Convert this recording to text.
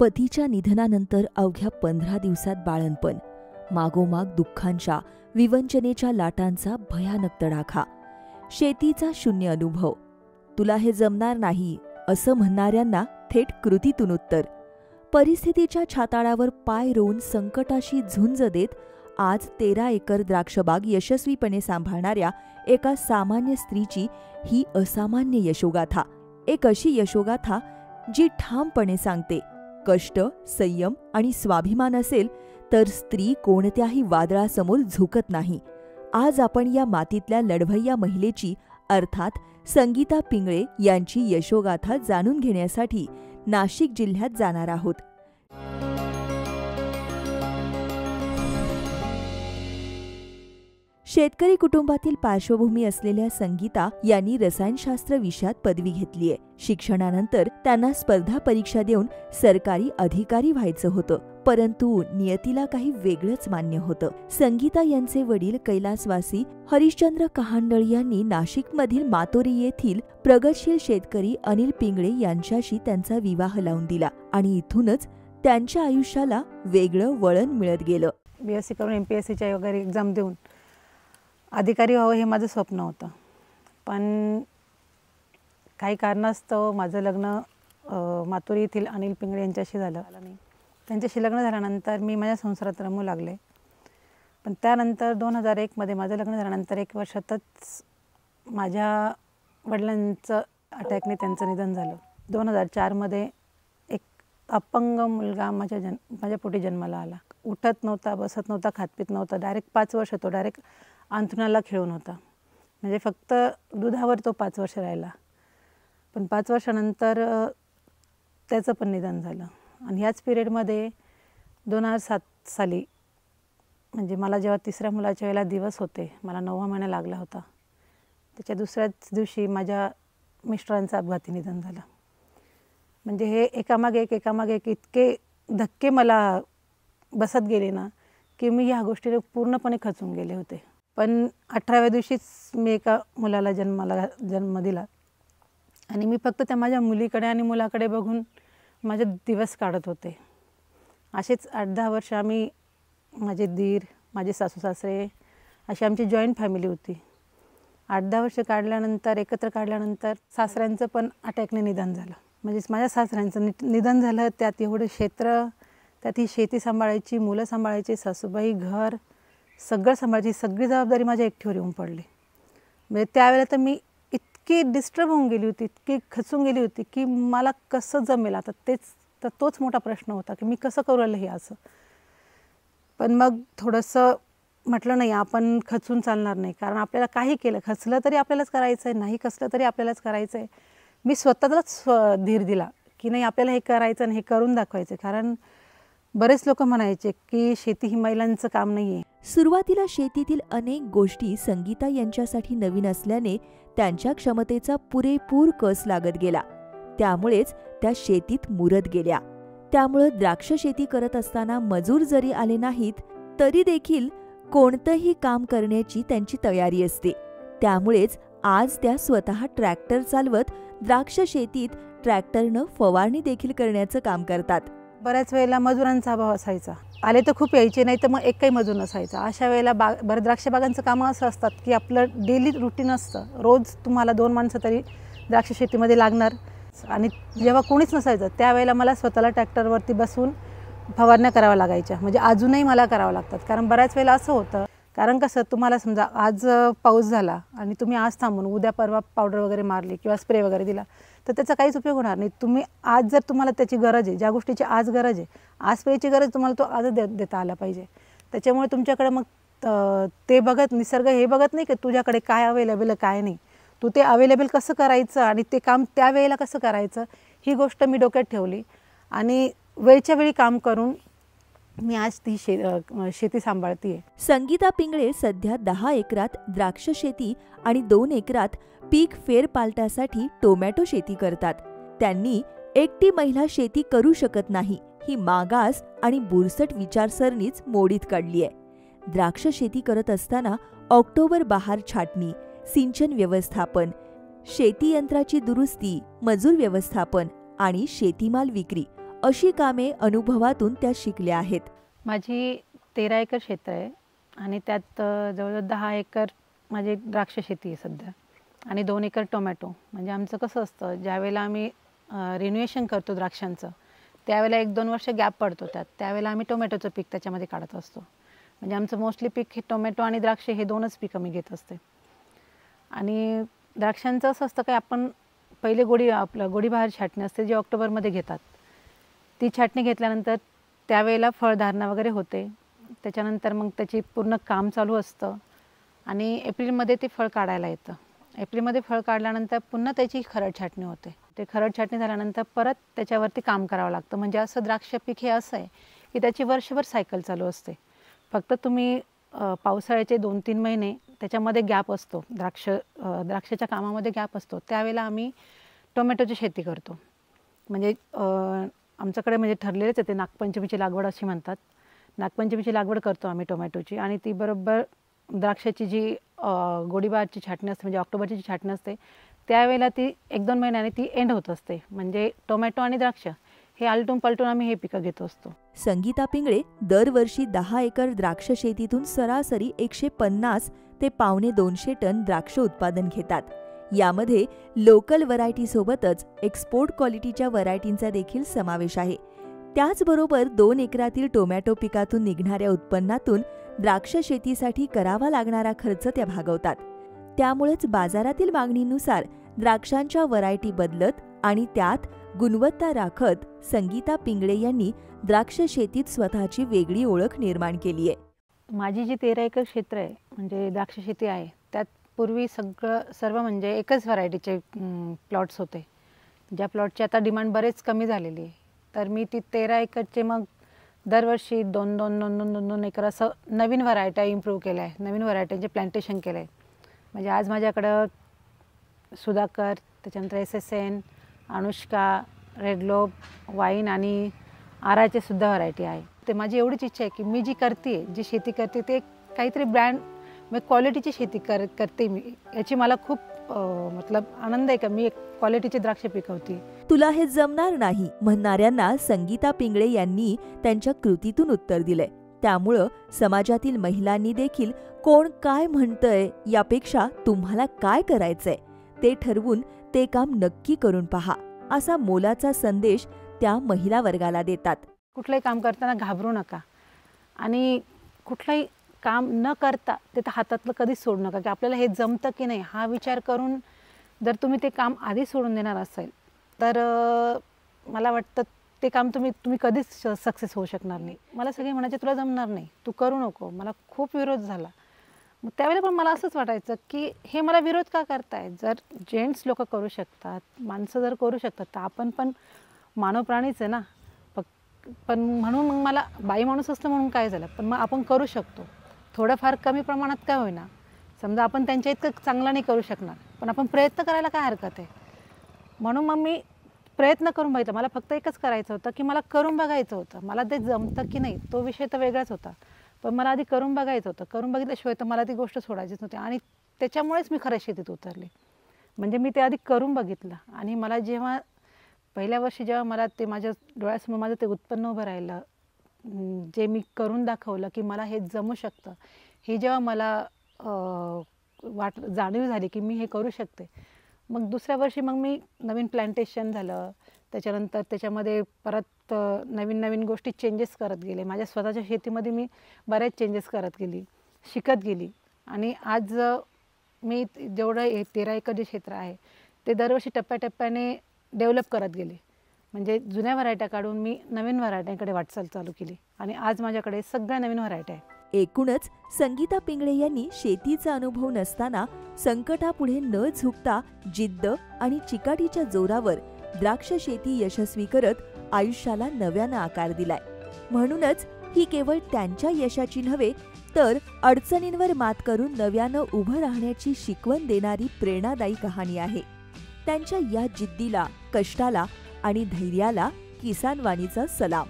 पतीच्या निधनानंतर अवघ्या 15 दिवसात बाळंतपण, मागोमाग दुःखांच्या विवंचनेच्या लाटांचा भयानक तडाखा, शेतीचा शून्य अनुभव, तुला हे जमणार नाही असं म्हणणाऱ्यांना थेट कृतीतून उत्तर, परिस्थितीच्या छाताडावर पाय रोवून संकटाशी झुंज देत आज 13 एकर द्राक्षबाग यशस्वीपणे सांभाळणाऱ्या एका सामान्य स्त्रीची ही असामान्य यशोगाथा. एक अशी यशोगाथा जी ठामपणे सांगते, कष्ट, संयम आणि स्वाभिमान असेल तर स्त्री कोणत्याही वादळासमोर झुकत नाही. आज आपण या मातीतल्या लढवय्या महिलेची अर्थात संगीता पिंगळे यांची यशोगाथा जाणून घेण्यासाठी नाशिक जिल्ह्यात जाणार आहोत. शेतकरी कुटुंबातील पार्श्वभूमी असलेल्या संगीता यांनी रसायनशास्त्र विषयात पदवी घेतलीय. शिक्षणानंतर त्यांना स्पर्धा परीक्षा देऊन सरकारी अधिकारी व्हायचं होतं, परंतु नियतीला काही वेगळंच मान्य होतं. संगीता यांचे वडील कैलासवासी हरिश्चंद्र कहांडळ यांनी नाशिकमधील मातोरी येथील प्रगतशील शेतकरी अनिल पिंगळे यांच्याशी त्यांचा विवाह लावून दिला आणि इथूनच त्यांच्या आयुष्याला वेगळं वळण मिळत गेलं. BSc करून MPSCच्या वगैरे एक्झाम देऊन अधिकारी व्हावं हे माझं स्वप्न होतं, पण काही कारणास्तव माझं लग्न मातोरी येथील अनिल पिंगळे यांच्याशी झालं नाही. त्यांच्याशी लग्न झाल्यानंतर मी माझ्या संसारात रमू लागले, पण त्यानंतर 2001 मध्ये माझं लग्न झाल्यानंतर 1 वर्षातच माझ्या वडिलांचं अटॅकने त्यांचं निधन झालं. 2004 मध्ये एक अपंग मुलगा माझ्या पोटी जन्माला आला. उठत नव्हता, बसत नव्हता, खातपीत नव्हता. डायरेक्ट 5 वर्ष तो डायरेक्ट अंथरुणाला खेळून होता. म्हणजे फक्त दुधावर तो 5 वर्ष राहिला, पण 5 वर्षानंतर त्याचं पण निधन झालं. आणि ह्याच पिरियडमध्ये 2007 साली म्हणजे मला जेव्हा 3ऱ्या मुलाच्या वेळेला दिवस होते, मला 9वा महिना लागला होता, त्याच्या दुसऱ्याच दिवशी माझ्या मिस्टरांचं अपघाती निधन झालं. म्हणजे हे एकामागे एक इतके धक्के मला बसत गेले ना की मी ह्या गोष्टीने पूर्णपणे खचून गेले होते. पण 18व्या दिवशीच मी एका मुलाला जन्म दिला आणि मी फक्त त्या माझ्या मुलीकडे आणि मुलाकडे बघून माझे दिवस काढत होते. असेच 8-10 वर्ष आम्ही, माझे दीर, माझे सासू सासरे, अशी आमची जॉईंट फॅमिली होती. 8-10 वर्ष काढल्यानंतर, एकत्र काढल्यानंतर सासऱ्यांचं पण अटॅकने निधन झालं. म्हणजे माझ्या सासऱ्यांचं निधन झालं. त्यात एवढं क्षेत्र, त्यात ही शेती सांभाळायची, मुलं सांभाळायची, सासूबाई, घर सगळं सांभाळायची, सगळी जबाबदारी माझ्या एकटीवर येऊन पडली. म्हणजे त्यावेळेला तर मी इतकी डिस्टर्ब होऊन गेली होती, इतकी खचून गेली होती की मला कसं जमेल आता. तोच मोठा प्रश्न होता की मी कसं करू राहिलं हे असं. पण मग थोडंसं म्हटलं नाही, आपण खचून चालणार नाही, कारण आपल्याला काही केलं, खचलं तरी आपल्यालाच करायचं आहे, नाही खचलं तरी आपल्यालाच करायचं आहे. मी स्वतःलाच धीर दिला की नाही, आपल्याला हे करायचं आणि हे करून दाखवायचं. कारण बरेच लोक म्हणायचे की शेती ही महिलांचं काम नाही आहे. सुरुवातीला शेतीतील अनेक गोष्टी संगीता यांच्यासाठी नवीन असल्याने त्यांच्या क्षमतेचा पुरेपूर कस लागत गेला. त्यामुळेच त्या शेतीत मुरत गेल्या. त्यामुळे द्राक्ष शेती करत असताना मजूर जरी आले नाहीत तरी देखील कोणतंही काम करण्याची त्यांची तयारी असते. त्यामुळेच आज त्या स्वतः ट्रॅक्टर चालवत द्राक्ष शेतीत ट्रॅक्टरनं फवारणी देखील करण्याचं काम करतात. बऱ्याच वेळेला मजुरांचा अभाव असायचा, आले तर खूप यायचे, नाही तर मग एकही मजूर नसायचा. अशा वेळेला बरं द्राक्ष बागांचं कामं असं असतात की आपलं डेली रुटीन असतं, रोज तुम्हाला 2 माणसं तरी द्राक्ष शेतीमध्ये लागणार. आणि जेव्हा कोणीच नसायचं त्यावेळेला मला स्वतःला ट्रॅक्टरवरती बसून फवारण्या कराव्या लागायच्या. म्हणजे अजूनही मला करावं लागतात. कारण बऱ्याच वेळेला असं होतं, कारण कसं तुम्हाला समजा आज पाऊस झाला आणि तुम्ही आज थांबून उद्या परवा पावडर वगैरे मारली किंवा स्प्रे वगैरे दिला तर त्याचा काहीच उपयोग होणार नाही. तुम्ही आज जर तुम्हाला त्याची गरज आहे, ज्या गोष्टीची आज गरज आहे, आज स्प्रेची गरज, तुम्हाला तो आजच देता आला पाहिजे. त्याच्यामुळे तुमच्याकडे मग ते बघत, निसर्ग हे बघत नाही की तुझ्याकडे काय अवेलेबल आहे काय नाही, तू ते अवेलेबल कसं करायचं आणि ते काम त्यावेळेला कसं करायचं, ही गोष्ट मी डोक्यात ठेवली. आणि वेळच्या वेळी काम करून मी आज ती शेती सांभाळतीये. संगीता पिंगळे सध्या 10 एकरात द्राक्ष शेती आणि 2 एकरात पीक फेरपालटासाठी टोमॅटो शेती करतात. त्यांनी एकटी महिला शेती करू शकत नाही ही मागास आणि बुरसट विचारसरणीच मोडीत काढली आहे. द्राक्ष शेती करत असताना ऑक्टोबर बहार छाटणी, सिंचन व्यवस्थापन, शेती यंत्राची दुरुस्ती, मजूर व्यवस्थापन आणि शेतीमाल विक्री अशी कामे अनुभवातून त्या शिकल्या आहेत. माझी 13 एकर क्षेत्र आहे आणि त्यात जवळजवळ 10 एकर माझी द्राक्ष शेती आहे सध्या आणि 2 एकर टोमॅटो. म्हणजे आमचं कसं असतं, ज्यावेळेला आम्ही रिन्युएशन करतो द्राक्षांचं, त्यावेळेला 1-2 वर्ष गॅप पडतो त्यावेळेला आम्ही टोमॅटोचं पीक त्याच्यामध्ये काढत असतो. म्हणजे आमचं मोस्टली पीक हे टोमॅटो आणि द्राक्ष हे 2च पिकं मी घेत असते. आणि द्राक्षांचं असं असतं की आपण पहिले गोडी बहार छाटणी असते, जी ऑक्टोबरमध्ये घेतात. ती छाटणी घेतल्यानंतर त्यावेळेला फळधारणा वगैरे होते. त्याच्यानंतर मग त्याची पूर्ण काम चालू असतं आणि एप्रिलमध्ये ते फळ काढायला येतं. एप्रिलमध्ये फळ काढल्यानंतर पुन्हा त्याची खरड छाटणी होते. ते खरड छाटणी झाल्यानंतर परत त्याच्यावरती काम करावं लागतं. म्हणजे असं द्राक्ष पीक हे असं आहे की त्याची वर्षभर सायकल चालू असते. फक्त तुम्ही पावसाळ्याचे 2-3 महिने त्याच्यामध्ये गॅप असतो, द्राक्षाच्या कामामध्ये गॅप असतो. त्यावेळेला आम्ही टोमॅटोची शेती करतो. म्हणजे आमच्याकडे म्हणजे ठरलेलेच आहे ते, नागपंचमीची लागवड अशी म्हणतात. नागपंचमीची लागवड करतो आम्ही टोमॅटोची आणि ती बरोबर द्राक्षाची जी गोडीबारची छाटणी असते, म्हणजे ऑक्टोबरची जी छाटणी असते, त्यावेळेला ती 1-2 महिन्याने ती एंड होत असते. म्हणजे टोमॅटो आणि द्राक्ष हे आलटून पलटून आम्ही हे पिकं घेत असतो. संगीता पिंगळे दरवर्षी 10 एकर द्राक्ष शेतीतून सरासरी 150 ते 150-200 टन द्राक्ष उत्पादन घेतात. यामध्ये लोकल व्हरायटी सोबतच एक्सपोर्ट क्वालिटीच्या व्हरायटींचा देखील समावेश आहे. त्याचबरोबर 2 एकरातील टोमॅटो पिकातून निघणाऱ्या उत्पन्नातून द्राक्ष शेतीसाठी करावा लागणारा खर्च त्या भागवतात. त्यामुळेच बाजारातील मागणीनुसार द्राक्षांच्या व्हरायटी बदलत आणि त्यात गुणवत्ता राखत संगीता पिंगळे यांनी द्राक्ष शेतीत स्वतःची वेगळी ओळख निर्माण केली आहे. माझी जी 13 एकर क्षेत्र आहे, म्हणजे द्राक्ष शेती आहे, त्यात पूर्वी सर्व म्हणजे एकच व्हरायटीचे प्लॉट्स होते, ज्या प्लॉटची आता डिमांड बरेच कमी झालेली आहे. तर मी ती 13 एकरचे मग दरवर्षी 2-2 एकर असं नवीन व्हरायट्या इम्प्रूव्ह केल्या आहे, नवीन व्हरायट्यांचे प्लांटेशन केलं आहे. म्हणजे आज माझ्याकडं सुधाकर, त्याच्यानंतर SSN, Anushka, red globe, wine आणि आराचे सुद्धा व्हरायटी आहे. ते माझी एवढीच इच्छा आहे की मी जी शेती करते ते काहीतरी ब्रँड म्हणजे क्वालिटीची शेती करते मी, याची मला खूप मतलब आनंद आहे का मी एक क्वालिटीची द्राक्ष पिकवते. तुला हे जमणार नाही म्हणणाऱ्यांना संगीता पिंगळे यांनी त्यांच्या कृतीतून उत्तर दिलंय. त्यामुळं समाजातील महिलांनी देखील कोण काय म्हणतंय यापेक्षा तुम्हाला काय करायचंय ते ठरवून ते काम नक्की करून पहा, असा मोलाचा संदेश त्या महिला वर्गाला देतात. कुठलंही काम करताना घाबरू नका आणि कुठलंही काम न करता ते हातातलं कधीच सोडू नका की आपल्याला हे जमतं की नाही हा विचार करून जर तुम्ही ते काम आधी सोडून देणार असेल तर मला वाटतं ते काम तुम्ही कधीच सक्सेस होऊ शकणार नाही. मला सगळे म्हणायचे तुला जमणार नाही, तू करू नको. मला खूप विरोध झाला. मग त्यावेळेला पण मला असंच वाटायचं की हे मला विरोध का करताय? जर जेंट्स लोक करू शकतात, माणसं जर करू शकतात, तर आपण पण मानव प्राणीच आहे ना. पण म्हणून मग मला बाई माणूस असतं म्हणून काय झालं, पण मग आपण करू शकतो थोडंफार कमी प्रमाणात काय होईना. समजा आपण त्यांच्या इतकं चांगलं नाही करू शकणार, पण आपण प्रयत्न करायला काय हरकत आहे. म्हणून मग मी प्रयत्न करून बघितलं. मला फक्त एकच करायचं होतं की मला करून बघायचं होतं. मला ते जमतं की नाही तो विषय तर वेगळाच होता, पण मला आधी करून बघायचं होतं. करून बघितल्याशिवाय तर मला ती गोष्ट सोडायचीच नव्हती आणि त्याच्यामुळेच मी खरं शेतीत उतरले. म्हणजे मी ते आधी करून बघितलं आणि मला जेव्हा पहिल्या वर्षी जेव्हा मला ते माझ्या डोळ्यासमोर माझं ते उत्पन्न उभं राहिलं, जे मी करून दाखवलं की मला हे जमू शकतं, हे जेव्हा मला जाणीव झाली की मी हे करू शकते, मग दुसऱ्या वर्षी मग मी नवीन प्लांटेशन झालं. त्याच्यानंतर त्याच्यामध्ये परत नवीन नवीन गोष्टी चेंजेस करत गेले. माझ्या स्वतःच्या शेतीमध्ये मी बऱ्याच चेंजेस करत गेली, शिकत गेली आणि आज मी जेवढं 13 एकर जे क्षेत्र आहे ते दरवर्षी टप्प्याटप्प्याने डेव्हलप करत गेले. म्हणजे जुन्या व्हरायट्या काढून मी नवीन व्हरायट्यांकडे वाटचाल चालू केली आणि आज माझ्याकडे सगळ्या नवीन व्हरायट्या आहेत. एकूणच संगीता पिंगळे यांनी शेतीचा अनुभव नसताना संकटापुढे न झुकता जिद्द आणि चिकाटीच्या जोरावर द्राक्ष शेती यशस्वी करत आयुष्याला नव्यानं आकार दिलाय. म्हणूनच ही केवळ त्यांच्या यशाची नव्हे तर अडचणींवर मात करून नव्यानं उभं राहण्याची शिकवण देणारी प्रेरणादायी कहाणी आहे. त्यांच्या या जिद्दीला, कष्टाला आणि धैर्याला किसान वाणीचा सलाम.